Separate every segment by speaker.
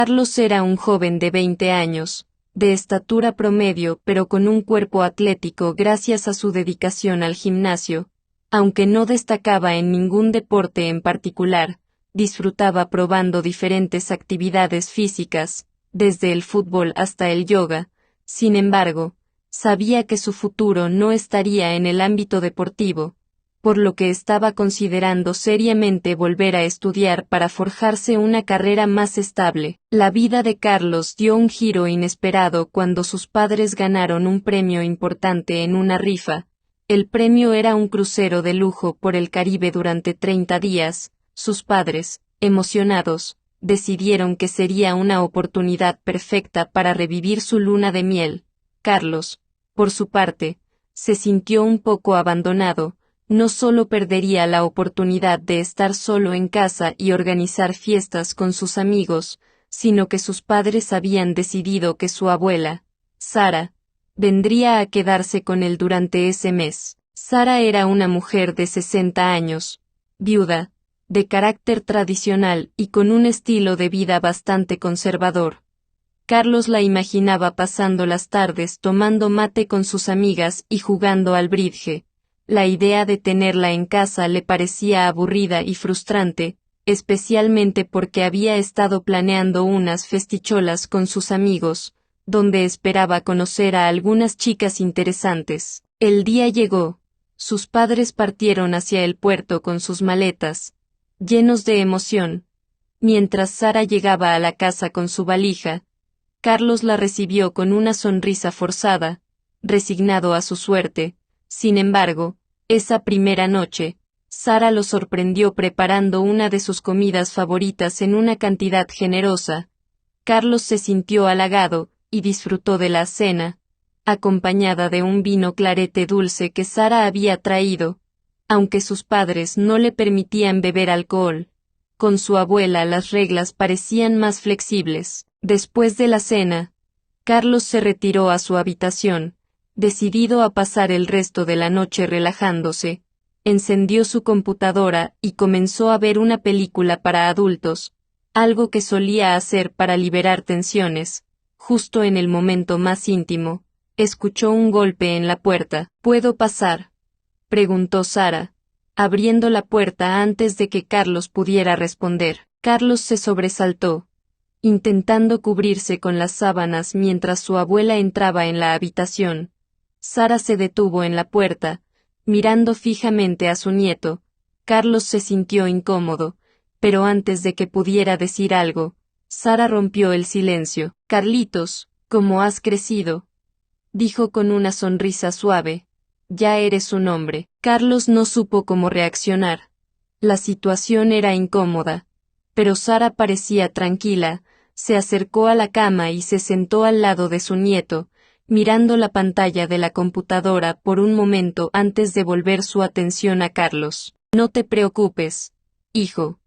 Speaker 1: Carlos era un joven de 20 años, de estatura promedio pero con un cuerpo atlético gracias a su dedicación al gimnasio. Aunque no destacaba en ningún deporte en particular, disfrutaba probando diferentes actividades físicas, desde el fútbol hasta el yoga. Sin embargo, sabía que su futuro no estaría en el ámbito deportivo, por lo que estaba considerando seriamente volver a estudiar para forjarse una carrera más estable. La vida de Carlos dio un giro inesperado cuando sus padres ganaron un premio importante en una rifa. El premio era un crucero de lujo por el Caribe durante 30 días. Sus padres, emocionados, decidieron que sería una oportunidad perfecta para revivir su luna de miel. Carlos, por su parte, se sintió un poco abandonado. No solo perdería la oportunidad de estar solo en casa y organizar fiestas con sus amigos, sino que sus padres habían decidido que su abuela, Sara, vendría a quedarse con él durante ese mes. Sara era una mujer de 60 años, viuda, de carácter tradicional y con un estilo de vida bastante conservador. Carlos la imaginaba pasando las tardes tomando mate con sus amigas y jugando al bridge. La idea de tenerla en casa le parecía aburrida y frustrante, especialmente porque había estado planeando unas festicholas con sus amigos, donde esperaba conocer a algunas chicas interesantes. El día llegó. Sus padres partieron hacia el puerto con sus maletas, llenos de emoción. Mientras Sara llegaba a la casa con su valija, Carlos la recibió con una sonrisa forzada, resignado a su suerte. Sin embargo, esa primera noche, Sara lo sorprendió preparando una de sus comidas favoritas en una cantidad generosa. Carlos se sintió halagado, y disfrutó de la cena, acompañada de un vino clarete dulce que Sara había traído. Aunque sus padres no le permitían beber alcohol, con su abuela las reglas parecían más flexibles. Después de la cena, Carlos se retiró a su habitación, decidido a pasar el resto de la noche relajándose. Encendió su computadora y comenzó a ver una película para adultos, algo que solía hacer para liberar tensiones. Justo en el momento más íntimo, escuchó un golpe en la puerta. ¿Puedo pasar?, preguntó Sara, abriendo la puerta antes de que Carlos pudiera responder. Carlos se sobresaltó, intentando cubrirse con las sábanas mientras su abuela entraba en la habitación. Sara se detuvo en la puerta, mirando fijamente a su nieto. Carlos se sintió incómodo, pero antes de que pudiera decir algo, Sara rompió el silencio. «Carlitos, ¿cómo has crecido?», dijo con una sonrisa suave. «Ya eres un hombre». Carlos no supo cómo reaccionar. La situación era incómoda, pero Sara parecía tranquila. Se acercó a la cama y se sentó al lado de su nieto, mirando la pantalla de la computadora por un momento antes de volver su atención a Carlos. «No te preocupes, hijo»,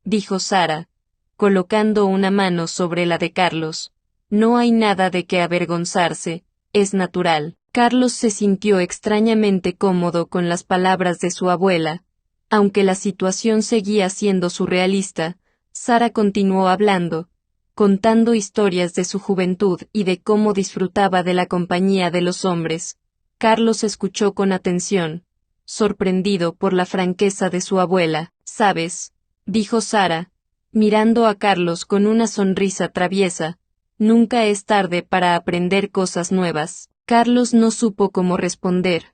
Speaker 1: dijo Sara, colocando una mano sobre la de Carlos. «No hay nada de qué avergonzarse, es natural». Carlos se sintió extrañamente cómodo con las palabras de su abuela. Aunque la situación seguía siendo surrealista, Sara continuó hablando, contando historias de su juventud y de cómo disfrutaba de la compañía de los hombres. Carlos escuchó con atención, sorprendido por la franqueza de su abuela. «¿Sabes?», dijo Sara, mirando a Carlos con una sonrisa traviesa, «nunca es tarde para aprender cosas nuevas». Carlos no supo cómo responder,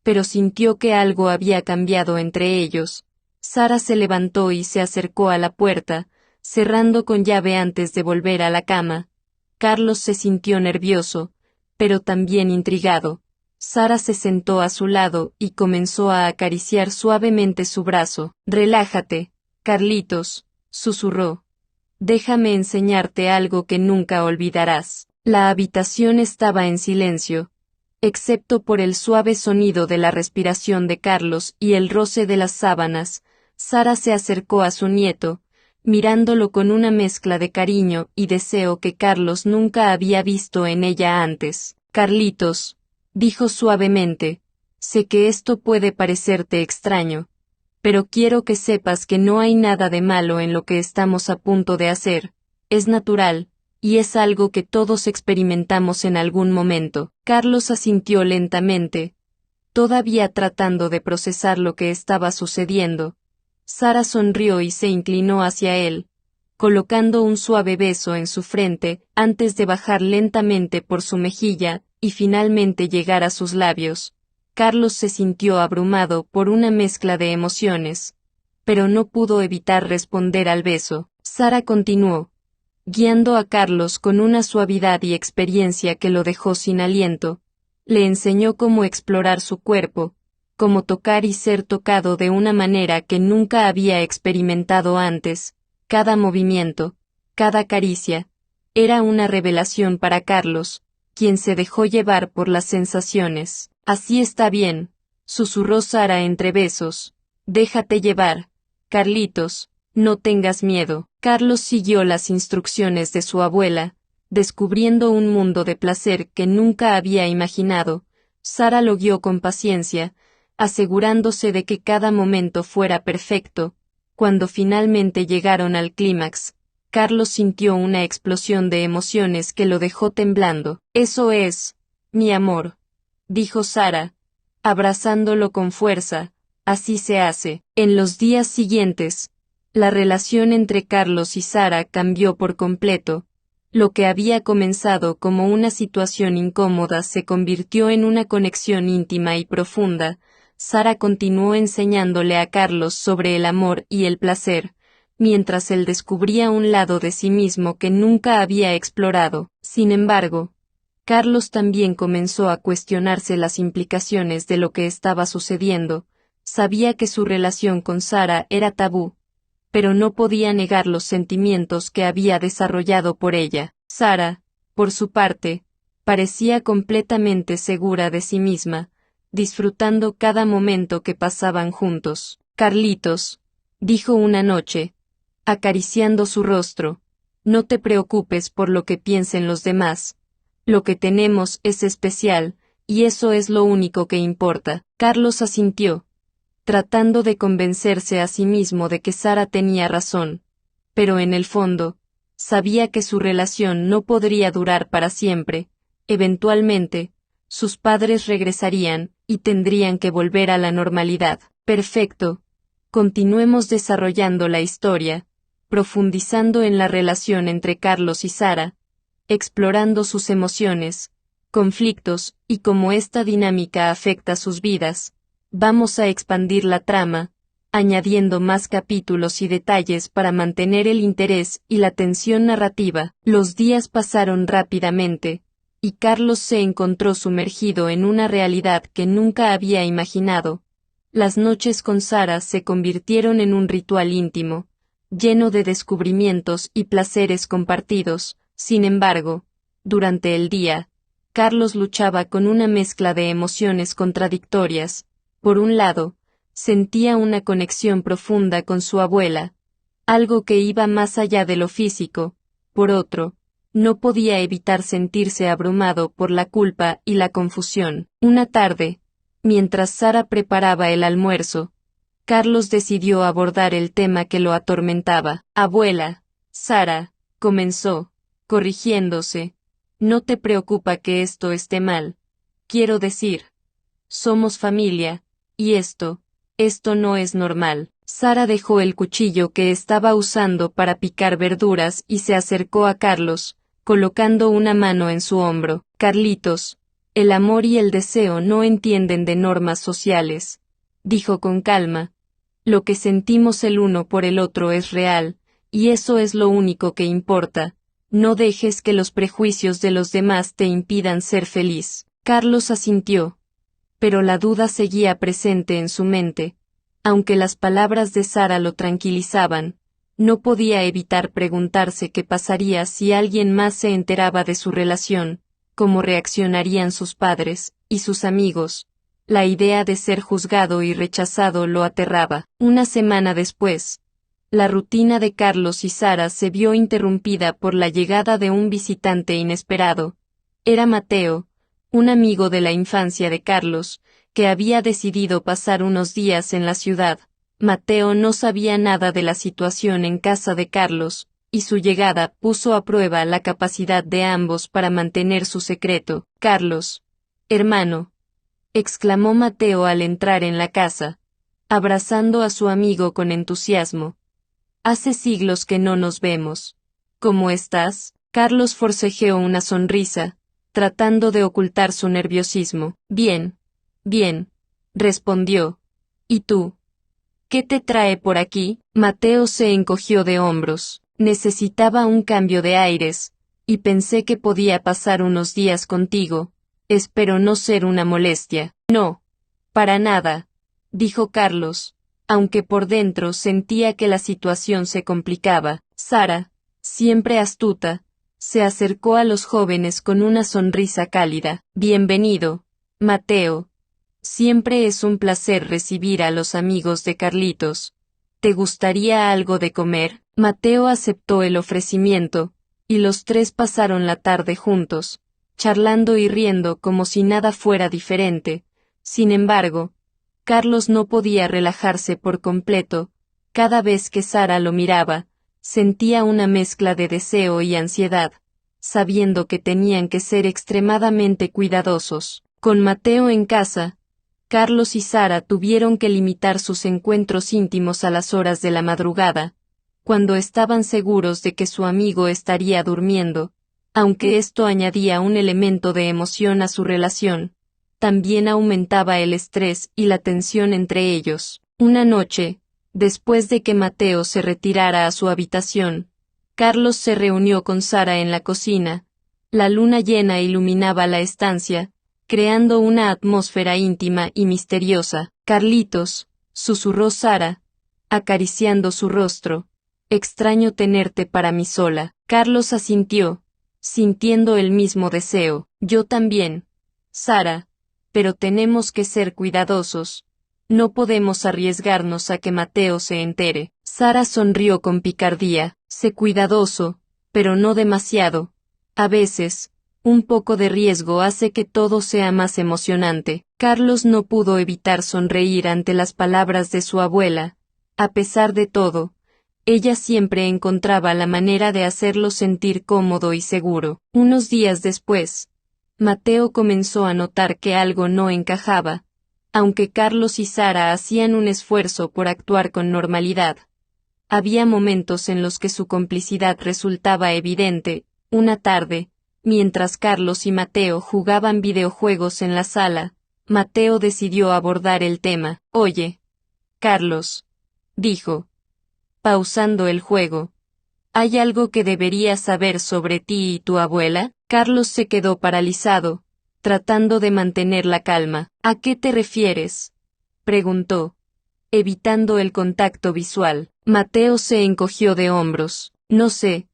Speaker 1: pero sintió que algo había cambiado entre ellos. Sara se levantó y se acercó a la puerta, cerrando con llave antes de volver a la cama. Carlos se sintió nervioso, pero también intrigado. Sara se sentó a su lado y comenzó a acariciar suavemente su brazo. «Relájate, Carlitos», susurró. «Déjame enseñarte algo que nunca olvidarás». La habitación estaba en silencio, excepto por el suave sonido de la respiración de Carlos y el roce de las sábanas. Sara se acercó a su nieto, mirándolo con una mezcla de cariño y deseo que Carlos nunca había visto en ella antes. «Carlitos», dijo suavemente, «sé que esto puede parecerte extraño, pero quiero que sepas que no hay nada de malo en lo que estamos a punto de hacer. es natural, y es algo que todos experimentamos en algún momento. Carlos asintió lentamente, todavía tratando de procesar lo que estaba sucediendo. Sara sonrió y se inclinó hacia él, colocando un suave beso en su frente, antes de bajar lentamente por su mejilla, y finalmente llegar a sus labios. Carlos se sintió abrumado por una mezcla de emociones, pero no pudo evitar responder al beso. Sara continuó, guiando a Carlos con una suavidad y experiencia que lo dejó sin aliento. Le enseñó cómo explorar su cuerpo, cómo tocar y ser tocado de una manera que nunca había experimentado antes. Cada movimiento, cada caricia, era una revelación para Carlos, quien se dejó llevar por las sensaciones. Así está bien, susurró Sara entre besos. Déjate llevar, Carlitos, no tengas miedo. Carlos siguió las instrucciones de su abuela, descubriendo un mundo de placer que nunca había imaginado. Sara lo guió con paciencia, asegurándose de que cada momento fuera perfecto. Cuando finalmente llegaron al clímax, Carlos sintió una explosión de emociones que lo dejó temblando. Eso es, mi amor, dijo Sara, abrazándolo con fuerza. Así se hace. En los días siguientes, la relación entre Carlos y Sara cambió por completo. Lo que había comenzado como una situación incómoda se convirtió en una conexión íntima y profunda. Sara continuó enseñándole a Carlos sobre el amor y el placer, mientras él descubría un lado de sí mismo que nunca había explorado. Sin embargo, Carlos también comenzó a cuestionarse las implicaciones de lo que estaba sucediendo. Sabía que su relación con Sara era tabú, pero no podía negar los sentimientos que había desarrollado por ella. Sara, por su parte, parecía completamente segura de sí misma, disfrutando cada momento que pasaban juntos. Carlitos, dijo una noche, acariciando su rostro, no te preocupes por lo que piensen los demás. Lo que tenemos es especial, y eso es lo único que importa. Carlos asintió, tratando de convencerse a sí mismo de que Sara tenía razón, pero en el fondo, sabía que su relación no podría durar para siempre. Eventualmente, sus padres regresarían, y tendrían que volver a la normalidad. Perfecto. Continuemos desarrollando la historia, profundizando en la relación entre Carlos y Sara, explorando sus emociones, conflictos, y cómo esta dinámica afecta sus vidas. Vamos a expandir la trama, añadiendo más capítulos y detalles para mantener el interés y la tensión narrativa. Los días pasaron rápidamente, y Carlos se encontró sumergido en una realidad que nunca había imaginado. Las noches con Sara se convirtieron en un ritual íntimo, lleno de descubrimientos y placeres compartidos. Sin embargo, durante el día, Carlos luchaba con una mezcla de emociones contradictorias. Por un lado, sentía una conexión profunda con su abuela, algo que iba más allá de lo físico. Por otro, no podía evitar sentirse abrumado por la culpa y la confusión. Una tarde, mientras Sara preparaba el almuerzo, Carlos decidió abordar el tema que lo atormentaba. Abuela, Sara, comenzó, corrigiéndose, no te preocupa que esto esté mal. Quiero decir, somos familia, y esto no es normal. Sara dejó el cuchillo que estaba usando para picar verduras y se acercó a Carlos, colocando una mano en su hombro. Carlitos, el amor y el deseo no entienden de normas sociales, dijo con calma. Lo que sentimos el uno por el otro es real, y eso es lo único que importa. No dejes que los prejuicios de los demás te impidan ser feliz. Carlos asintió, pero la duda seguía presente en su mente. Aunque las palabras de Sara lo tranquilizaban, no podía evitar preguntarse qué pasaría si alguien más se enteraba de su relación, cómo reaccionarían sus padres y sus amigos. La idea de ser juzgado y rechazado lo aterraba. Una semana después, la rutina de Carlos y Sara se vio interrumpida por la llegada de un visitante inesperado. Era Mateo, un amigo de la infancia de Carlos, que había decidido pasar unos días en la ciudad. Mateo no sabía nada de la situación en casa de Carlos, y su llegada puso a prueba la capacidad de ambos para mantener su secreto. Carlos, hermano, exclamó Mateo al entrar en la casa, abrazando a su amigo con entusiasmo. Hace siglos que no nos vemos. ¿Cómo estás? Carlos forcejeó una sonrisa, tratando de ocultar su nerviosismo. Bien, bien, respondió. ¿Y tú? ¿Qué te trae por aquí? Mateo se encogió de hombros. Necesitaba un cambio de aires, y pensé que podía pasar unos días contigo. Espero no ser una molestia. No, para nada, dijo Carlos, aunque por dentro sentía que la situación se complicaba. Sara, siempre astuta, se acercó a los jóvenes con una sonrisa cálida. Bienvenido, Mateo. Siempre es un placer recibir a los amigos de Carlitos. ¿Te gustaría algo de comer? Mateo aceptó el ofrecimiento, y los tres pasaron la tarde juntos, charlando y riendo como si nada fuera diferente. Sin embargo, Carlos no podía relajarse por completo. Cada vez que Sara lo miraba, sentía una mezcla de deseo y ansiedad, sabiendo que tenían que ser extremadamente cuidadosos. Con Mateo en casa, Carlos y Sara tuvieron que limitar sus encuentros íntimos a las horas de la madrugada, cuando estaban seguros de que su amigo estaría durmiendo, aunque esto añadía un elemento de emoción a su relación. También aumentaba el estrés y la tensión entre ellos. Una noche, después de que Mateo se retirara a su habitación, Carlos se reunió con Sara en la cocina. La luna llena iluminaba la estancia, creando una atmósfera íntima y misteriosa. Carlitos, susurró Sara, acariciando su rostro. Extraño tenerte para mí sola. Carlos asintió, sintiendo el mismo deseo. Yo también, Sara, pero tenemos que ser cuidadosos. No podemos arriesgarnos a que Mateo se entere. Sara sonrió con picardía. Sé cuidadoso, pero no demasiado. A veces, un poco de riesgo hace que todo sea más emocionante. Carlos no pudo evitar sonreír ante las palabras de su abuela. A pesar de todo, ella siempre encontraba la manera de hacerlo sentir cómodo y seguro. Unos días después, Mateo comenzó a notar que algo no encajaba, aunque Carlos y Sara hacían un esfuerzo por actuar con normalidad. Había momentos en los que su complicidad resultaba evidente. Una tarde, mientras Carlos y Mateo jugaban videojuegos en la sala, Mateo decidió abordar el tema. Oye, Carlos, dijo, pausando el juego, ¿hay algo que deberías saber sobre ti y tu abuela? Carlos se quedó paralizado, tratando de mantener la calma. ¿A qué te refieres? Preguntó, evitando el contacto visual. Mateo se encogió de hombros. No sé.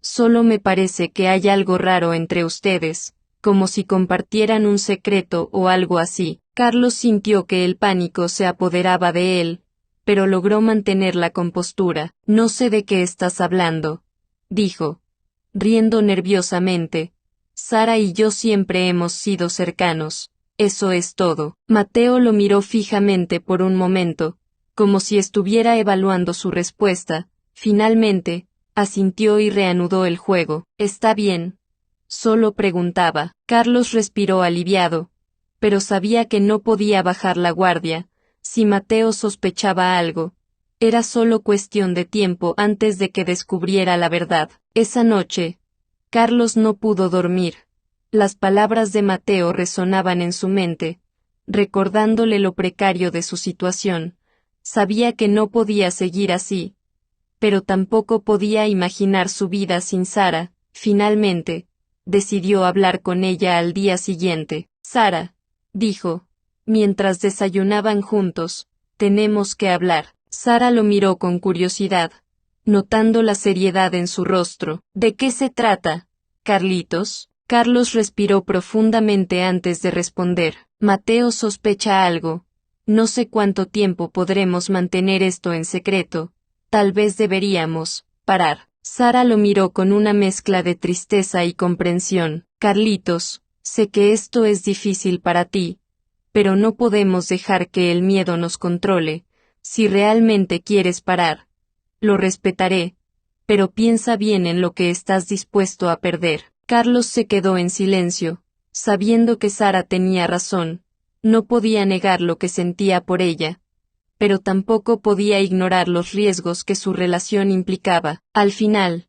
Speaker 1: Solo me parece que hay algo raro entre ustedes, como si compartieran un secreto o algo así. Carlos sintió que el pánico se apoderaba de él, pero logró mantener la compostura. No sé de qué estás hablando, dijo, riendo nerviosamente. Sara y yo siempre hemos sido cercanos. Eso es todo. Mateo lo miró fijamente por un momento, como si estuviera evaluando su respuesta. Finalmente, asintió y reanudó el juego. ¿Está bien? Solo preguntaba. Carlos respiró aliviado, pero sabía que no podía bajar la guardia. Si Mateo sospechaba algo, era solo cuestión de tiempo antes de que descubriera la verdad. Esa noche, Carlos no pudo dormir. Las palabras de Mateo resonaban en su mente, recordándole lo precario de su situación. Sabía que no podía seguir así, pero tampoco podía imaginar su vida sin Sara. Finalmente, decidió hablar con ella al día siguiente. Sara, dijo, mientras desayunaban juntos, tenemos que hablar. Sara lo miró con curiosidad, notando la seriedad en su rostro. ¿De qué se trata, Carlitos? Carlos respiró profundamente antes de responder. Mateo sospecha algo. No sé cuánto tiempo podremos mantener esto en secreto. Tal vez deberíamos parar. Sara lo miró con una mezcla de tristeza y comprensión. Carlitos, sé que esto es difícil para ti, pero no podemos dejar que el miedo nos controle. Si realmente quieres parar, lo respetaré, pero piensa bien en lo que estás dispuesto a perder. Carlos se quedó en silencio, sabiendo que Sara tenía razón. No podía negar lo que sentía por ella, pero tampoco podía ignorar los riesgos que su relación implicaba. Al final,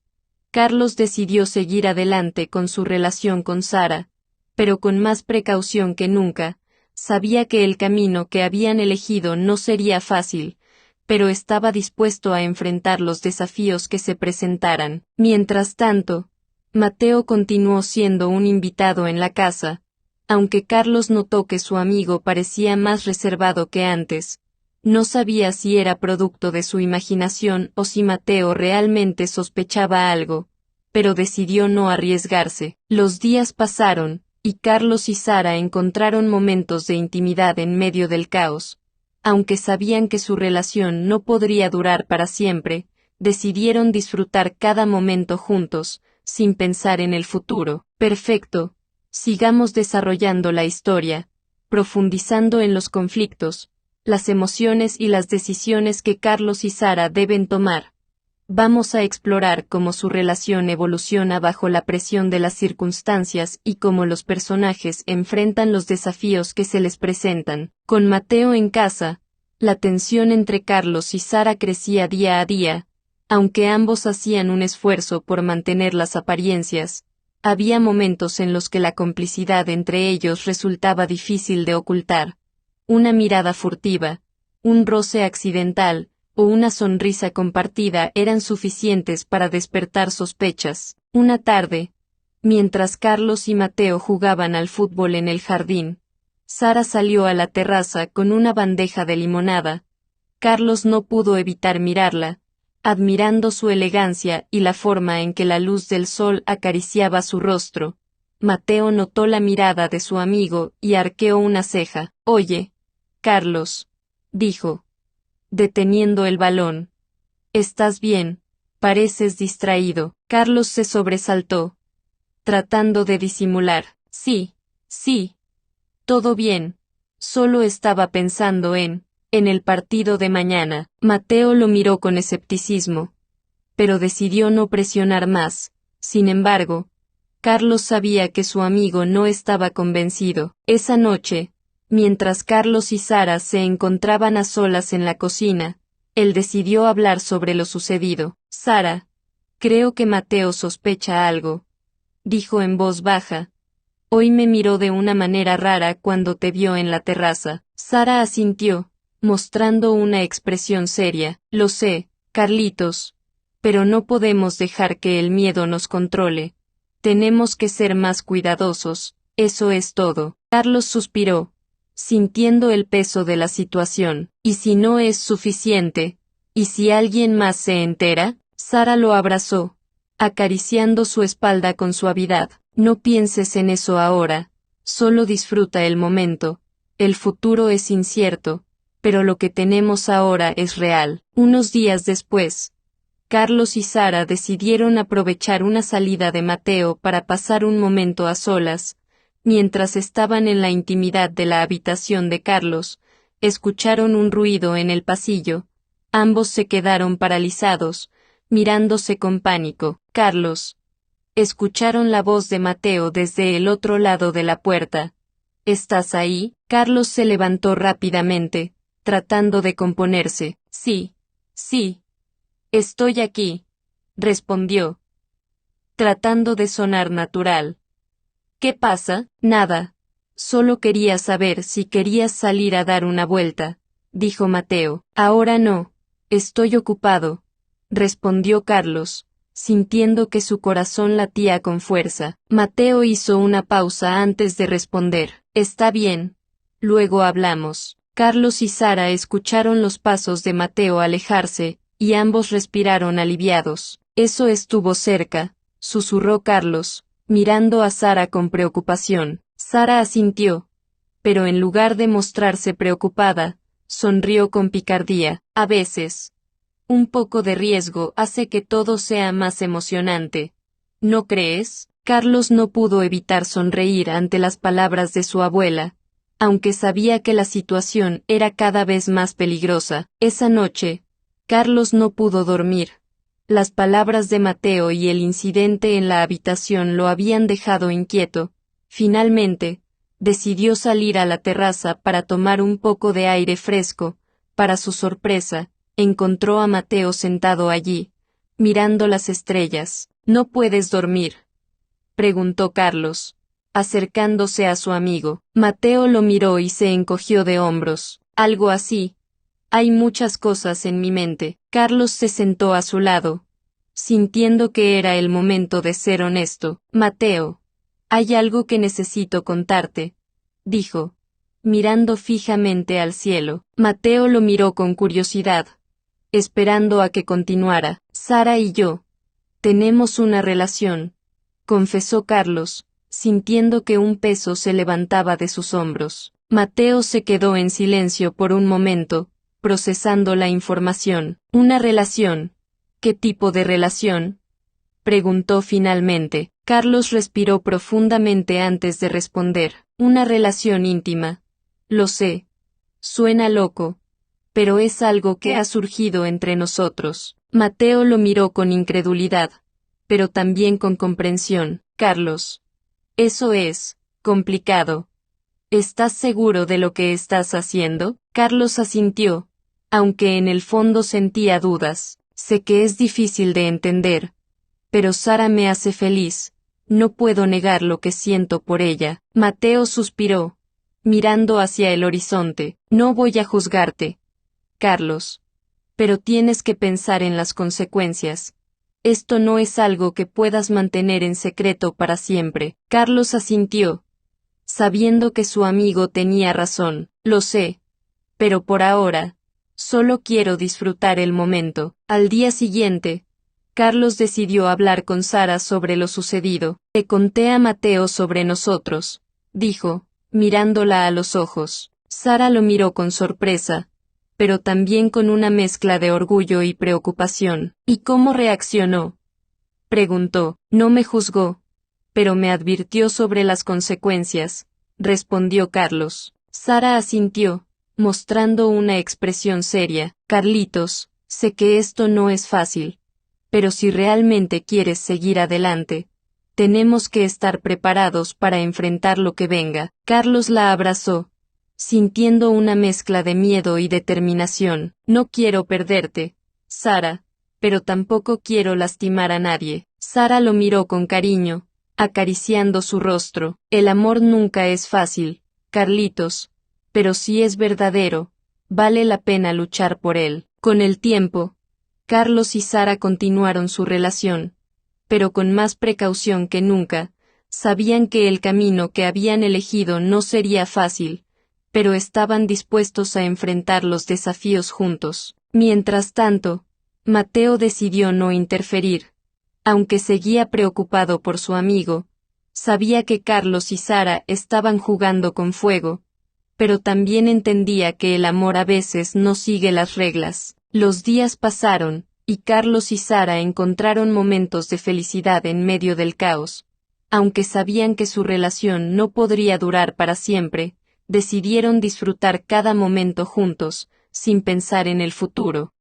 Speaker 1: Carlos decidió seguir adelante con su relación con Sara, pero con más precaución que nunca. Sabía que el camino que habían elegido no sería fácil, pero estaba dispuesto a enfrentar los desafíos que se presentaran. Mientras tanto, Mateo continuó siendo un invitado en la casa, aunque Carlos notó que su amigo parecía más reservado que antes. No sabía si era producto de su imaginación o si Mateo realmente sospechaba algo, pero decidió no arriesgarse. Los días pasaron, y Carlos y Sara encontraron momentos de intimidad en medio del caos. Aunque sabían que su relación no podría durar para siempre, decidieron disfrutar cada momento juntos, sin pensar en el futuro. Perfecto. Sigamos desarrollando la historia, profundizando en los conflictos, las emociones y las decisiones que Carlos y Sara deben tomar. Vamos a explorar cómo su relación evoluciona bajo la presión de las circunstancias y cómo los personajes enfrentan los desafíos que se les presentan. Con Mateo en casa, la tensión entre Carlos y Sara crecía día a día, aunque ambos hacían un esfuerzo por mantener las apariencias. Había momentos en los que la complicidad entre ellos resultaba difícil de ocultar. Una mirada furtiva, un roce accidental, o una sonrisa compartida eran suficientes para despertar sospechas. Una tarde, mientras Carlos y Mateo jugaban al fútbol en el jardín, Sara salió a la terraza con una bandeja de limonada. Carlos no pudo evitar mirarla, admirando su elegancia y la forma en que la luz del sol acariciaba su rostro. Mateo notó la mirada de su amigo y arqueó una ceja. «Oye, Carlos», dijo, deteniendo el balón. «¿Estás bien? Pareces distraído». Carlos se sobresaltó, tratando de disimular. «Sí, sí. Todo bien. Solo estaba pensando en el partido de mañana». Mateo lo miró con escepticismo, pero decidió no presionar más. Sin embargo, Carlos sabía que su amigo no estaba convencido. Esa noche, mientras Carlos y Sara se encontraban a solas en la cocina, él decidió hablar sobre lo sucedido. «Sara, creo que Mateo sospecha algo», dijo en voz baja. «Hoy me miró de una manera rara cuando te vio en la terraza». Sara asintió, mostrando una expresión seria. «Lo sé, Carlitos, pero no podemos dejar que el miedo nos controle. Tenemos que ser más cuidadosos, eso es todo». Carlos suspiró, sintiendo el peso de la situación. «¿Y si no es suficiente? ¿Y si alguien más se entera?». Sara lo abrazó, acariciando su espalda con suavidad. «No pienses en eso ahora, solo disfruta el momento. El futuro es incierto, pero lo que tenemos ahora es real». Unos días después, Carlos y Sara decidieron aprovechar una salida de Mateo para pasar un momento a solas. Mientras estaban en la intimidad de la habitación de Carlos, escucharon un ruido en el pasillo. Ambos se quedaron paralizados, mirándose con pánico. «Carlos». Escucharon la voz de Mateo desde el otro lado de la puerta. «¿Estás ahí?». Carlos se levantó rápidamente, tratando de componerse. «Sí, sí. Estoy aquí», respondió, tratando de sonar natural. «¿Qué pasa?». «Nada. Solo quería saber si querías salir a dar una vuelta», dijo Mateo. «Ahora no. Estoy ocupado», respondió Carlos, sintiendo que su corazón latía con fuerza. Mateo hizo una pausa antes de responder. «Está bien. Luego hablamos». Carlos y Sara escucharon los pasos de Mateo alejarse, y ambos respiraron aliviados. «Eso estuvo cerca», susurró Carlos, mirando a Sara con preocupación. Sara asintió, pero en lugar de mostrarse preocupada, sonrió con picardía. «A veces, un poco de riesgo hace que todo sea más emocionante. ¿No crees?». Carlos no pudo evitar sonreír ante las palabras de su abuela, aunque sabía que la situación era cada vez más peligrosa. Esa noche, Carlos no pudo dormir. Las palabras de Mateo y el incidente en la habitación lo habían dejado inquieto. Finalmente, decidió salir a la terraza para tomar un poco de aire fresco. Para su sorpresa, encontró a Mateo sentado allí, mirando las estrellas. ¿No puedes dormir?, preguntó Carlos, acercándose a su amigo. Mateo lo miró y se encogió de hombros. Algo así. Hay muchas cosas en mi mente. Carlos se sentó a su lado, sintiendo que era el momento de ser honesto. Mateo, hay algo que necesito contarte, dijo, mirando fijamente al cielo. Mateo lo miró con curiosidad, esperando a que continuara. Sara y yo tenemos una relación, confesó Carlos, sintiendo que un peso se levantaba de sus hombros. Mateo se quedó en silencio por un momento, procesando la información. ¿Una relación? ¿Qué tipo de relación?, preguntó finalmente. Carlos respiró profundamente antes de responder. Una relación íntima. Lo sé. Suena loco, pero es algo que ha surgido entre nosotros. Mateo lo miró con incredulidad, pero también con comprensión. Carlos, eso es complicado. ¿Estás seguro de lo que estás haciendo? Carlos asintió, aunque en el fondo sentía dudas. Sé que es difícil de entender, pero Sara me hace feliz. No puedo negar lo que siento por ella. Mateo suspiró, mirando hacia el horizonte. No voy a juzgarte, Carlos, pero tienes que pensar en las consecuencias. Esto no es algo que puedas mantener en secreto para siempre. Carlos asintió, sabiendo que su amigo tenía razón. Lo sé, pero por ahora, solo quiero disfrutar el momento. Al día siguiente, Carlos decidió hablar con Sara sobre lo sucedido. Te conté a Mateo sobre nosotros, dijo, mirándola a los ojos. Sara lo miró con sorpresa, pero también con una mezcla de orgullo y preocupación. ¿Y cómo reaccionó?, preguntó. No me juzgó, pero me advirtió sobre las consecuencias, respondió Carlos. Sara asintió, mostrando una expresión seria. Carlitos, sé que esto no es fácil, pero si realmente quieres seguir adelante, tenemos que estar preparados para enfrentar lo que venga. Carlos la abrazó, sintiendo una mezcla de miedo y determinación. No quiero perderte, Sara, pero tampoco quiero lastimar a nadie. Sara lo miró con cariño, acariciando su rostro. El amor nunca es fácil, Carlitos, pero si es verdadero, vale la pena luchar por él. Con el tiempo, Carlos y Sara continuaron su relación, pero con más precaución que nunca. Sabían que el camino que habían elegido no sería fácil, pero estaban dispuestos a enfrentar los desafíos juntos. Mientras tanto, Mateo decidió no interferir. Aunque seguía preocupado por su amigo, sabía que Carlos y Sara estaban jugando con fuego, pero también entendía que el amor a veces no sigue las reglas. Los días pasaron, y Carlos y Sara encontraron momentos de felicidad en medio del caos. Aunque sabían que su relación no podría durar para siempre, decidieron disfrutar cada momento juntos, sin pensar en el futuro.